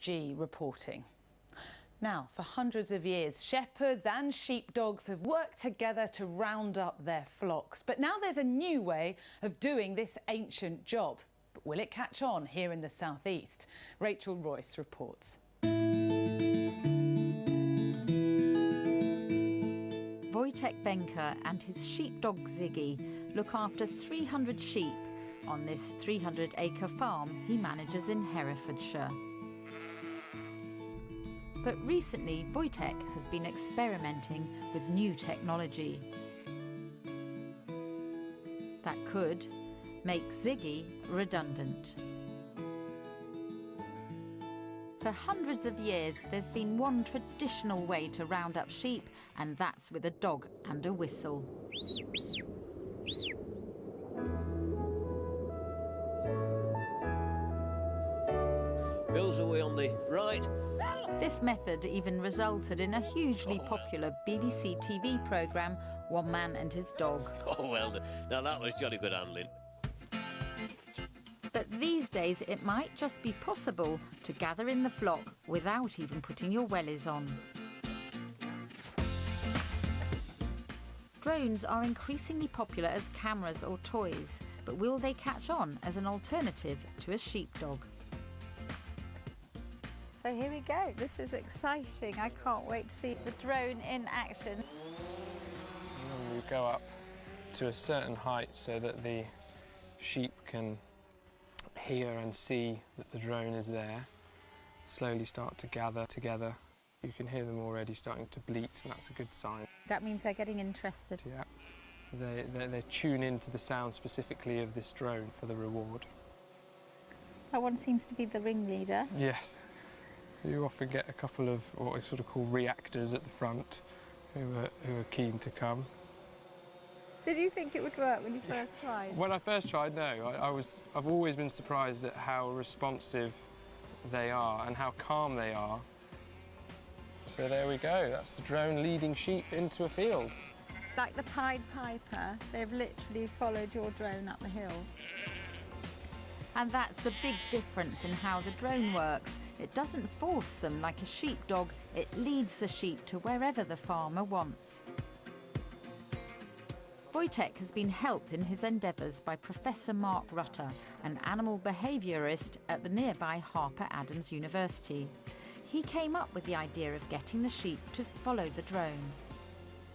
MSG reporting. Now, for hundreds of years, shepherds and sheepdogs have worked together to round up their flocks. But now there's a new way of doing this ancient job. But will it catch on here in the southeast? Rachel Royce reports. Wojtek Benker and his sheepdog Ziggy look after 300 sheep on this 300-acre farm he manages in Herefordshire. But recently, Wojtek has been experimenting with new technology that could make Ziggy redundant. For hundreds of years, there's been one traditional way to round up sheep, and that's with a dog and a whistle. Bill's away on the right. This method even resulted in a hugely popular BBC TV programme, One Man and His Dog. Oh, well, now that was jolly good handling. But these days, it might just be possible to gather in the flock without even putting your wellies on. Drones are increasingly popular as cameras or toys, but will they catch on as an alternative to a sheepdog? So here we go. This is exciting. I can't wait to see the drone in action. You go up to a certain height so that the sheep can hear and see that the drone is there. Slowly start to gather together. You can hear them already starting to bleat, and that's a good sign. That means they're getting interested. Yeah. They tune into the sound specifically of this drone for the reward. That one seems to be the ringleader. Yes. You often get a couple of what we sort of call reactors at the front who are keen to come. Did you think it would work when you first tried? When I first tried, no. I've always been surprised at how responsive they are and how calm they are. So there we go. That's the drone leading sheep into a field. Like the Pied Piper, they've literally followed your drone up the hill. And that's the big difference in how the drone works. It doesn't force them like a sheepdog, it leads the sheep to wherever the farmer wants. Wojtek has been helped in his endeavours by Professor Mark Rutter, an animal behaviourist at the nearby Harper Adams University. He came up with the idea of getting the sheep to follow the drone.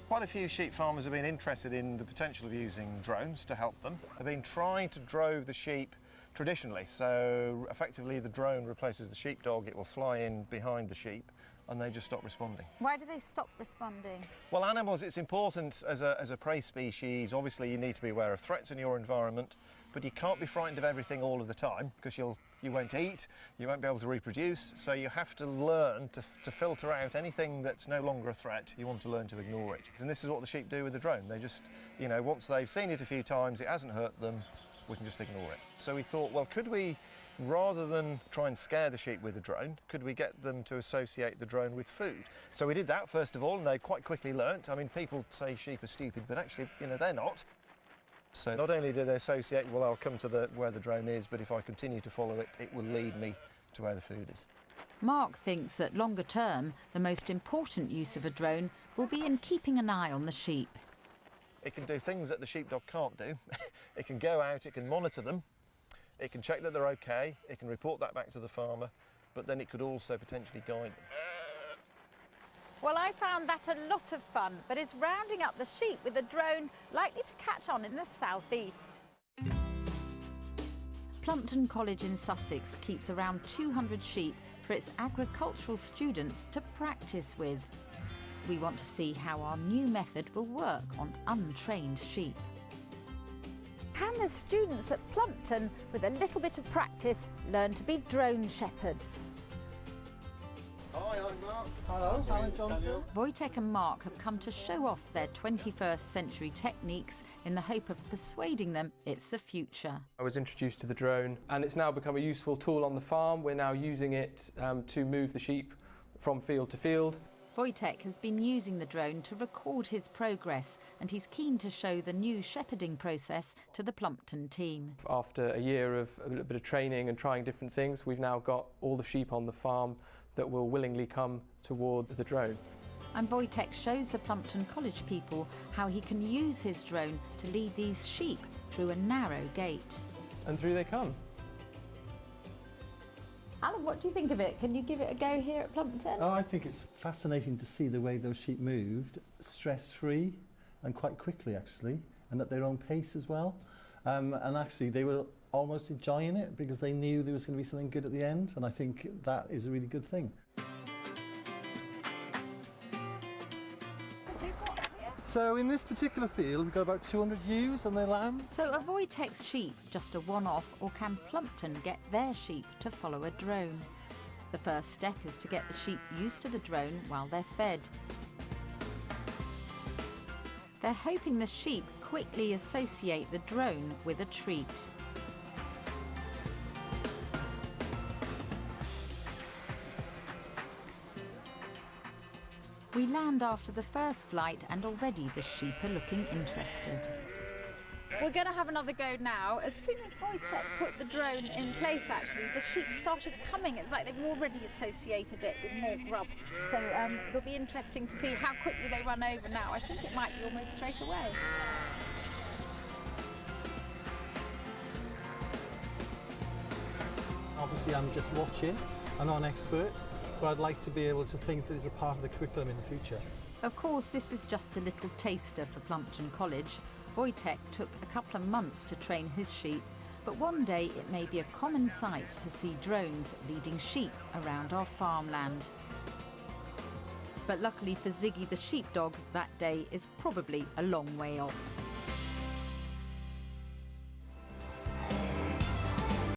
Quite a few sheep farmers have been interested in the potential of using drones to help them. They've been trying to drove the sheep traditionally, so effectively the drone replaces the sheepdog. It will fly in behind the sheep and they just stop responding. Why do they stop responding? Well, animals, it's important as a prey species. Obviously you need to be aware of threats in your environment, but you can't be frightened of everything all of the time because you won't eat, you won't be able to reproduce, so you have to learn to filter out anything that's no longer a threat. You want to learn to ignore it. And this is what the sheep do with the drone. They just, you know, once they've seen it a few times, it hasn't hurt them, we can just ignore it. So we thought, well, could we, rather than try and scare the sheep with the drone, could we get them to associate the drone with food? So we did that first of all, and they quite quickly learnt. I mean, people say sheep are stupid, but actually, you know, they're not. So not only do they associate, well, I'll come to where the drone is, but if I continue to follow it, it will lead me to where the food is. Mark thinks that longer term, the most important use of a drone will be in keeping an eye on the sheep. It can do things that the sheepdog can't do. It can go out, it can monitor them, it can check that they're okay, it can report that back to the farmer, but then it could also potentially guide them. Well, I found that a lot of fun, but is rounding up the sheep with a drone likely to catch on in the southeast? Plumpton College in Sussex keeps around 200 sheep for its agricultural students to practice with. We want to see how our new method will work on untrained sheep. Can the students at Plumpton, with a little bit of practice, learn to be drone shepherds? Hi, I'm Mark. Hello, Alan Johnson. Wojtek and Mark have come to show off their 21st century techniques in the hope of persuading them it's the future. I was introduced to the drone and it's now become a useful tool on the farm. We're now using it to move the sheep from field to field. Wojtek has been using the drone to record his progress, and he's keen to show the new shepherding process to the Plumpton team. After a year of a little bit of training and trying different things, we've now got all the sheep on the farm that will willingly come toward the drone. And Wojtek shows the Plumpton College people how he can use his drone to lead these sheep through a narrow gate. And through they come. Alan, what do you think of it? Can you give it a go here at Plumpton? Oh, I think it's fascinating to see the way those sheep moved, stress-free and quite quickly actually, and at their own pace as well. And actually they were almost enjoying it because they knew there was going to be something good at the end, and I think that is a really good thing. So in this particular field, we've got about 200 ewes and their lambs. So are Wojtek's sheep just a one-off, or can Plumpton get their sheep to follow a drone? The first step is to get the sheep used to the drone while they're fed. They're hoping the sheep quickly associate the drone with a treat. We land after the first flight, and already the sheep are looking interested. We're going to have another go now. As soon as Wojtek put the drone in place, actually, the sheep started coming. It's like they've already associated it with more grub. So it'll be interesting to see how quickly they run over now. I think it might be almost straight away. Obviously I'm just watching, I'm not an expert, but I'd like to be able to think that it's a part of the curriculum in the future. Of course, this is just a little taster for Plumpton College. Wojtek took a couple of months to train his sheep, but one day it may be a common sight to see drones leading sheep around our farmland. But luckily for Ziggy the sheepdog, that day is probably a long way off.